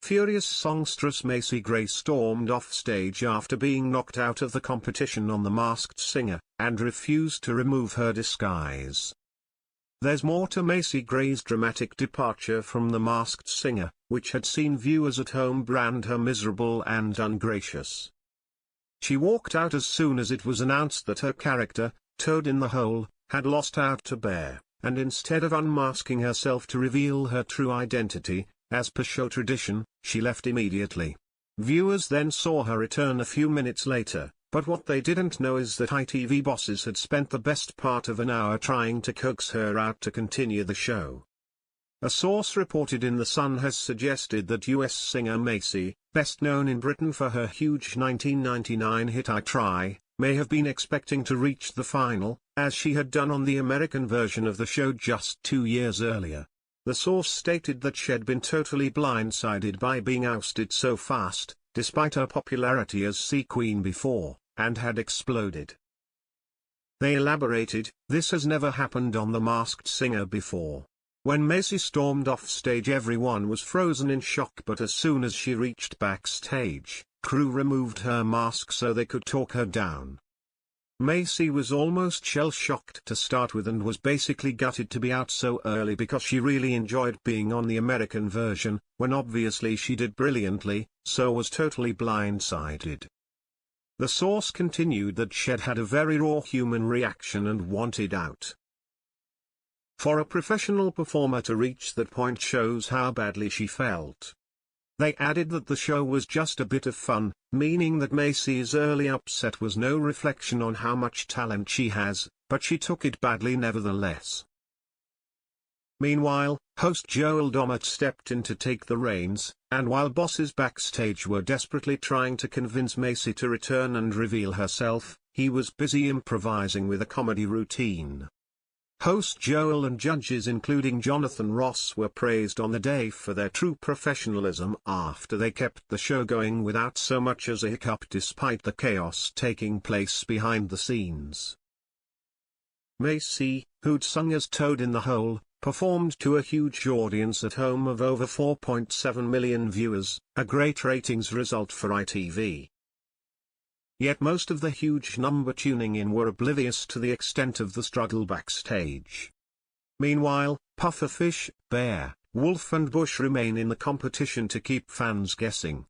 Furious songstress Macy Gray stormed off stage after being knocked out of the competition on The Masked Singer, and refused to remove her disguise. There's more to Macy Gray's dramatic departure from The Masked Singer, which had seen viewers at home brand her miserable and ungracious. She walked out as soon as it was announced that her character, Toad in the Hole, had lost out to Bear, and instead of unmasking herself to reveal her true identity, as per show tradition, she left immediately. Viewers then saw her return a few minutes later, but what they didn't know is that ITV bosses had spent the best part of an hour trying to coax her out to continue the show. A source reported in The Sun has suggested that US singer Macy, best known in Britain for her huge 1999 hit I Try, may have been expecting to reach the final, as she had done on the American version of the show just 2 years earlier. The source stated that she had been totally blindsided by being ousted so fast, despite her popularity as Sea Queen before, and had exploded. They elaborated, "This has never happened on The Masked Singer before. When Macy stormed off stage everyone was frozen in shock, but as soon as she reached backstage, crew removed her mask so they could talk her down. Macy was almost shell-shocked to start with and was basically gutted to be out so early because she really enjoyed being on the American version, when obviously she did brilliantly, so was totally blindsided." The source continued that she'd had a very raw human reaction and wanted out. For a professional performer to reach that point shows how badly she felt. They added that the show was just a bit of fun, meaning that Macy's early upset was no reflection on how much talent she has, but she took it badly nevertheless. Meanwhile, host Joel Dommett stepped in to take the reins, and while bosses backstage were desperately trying to convince Macy to return and reveal herself, he was busy improvising with a comedy routine. Host Joel and judges including Jonathan Ross were praised on the day for their true professionalism after they kept the show going without so much as a hiccup despite the chaos taking place behind the scenes. Macy, who'd sung as Toad in the Hole, performed to a huge audience at home of over 4.7 million viewers, a great ratings result for ITV. Yet most of the huge number tuning in were oblivious to the extent of the struggle backstage. Meanwhile, Pufferfish, Bear, Wolf and Bush remain in the competition to keep fans guessing.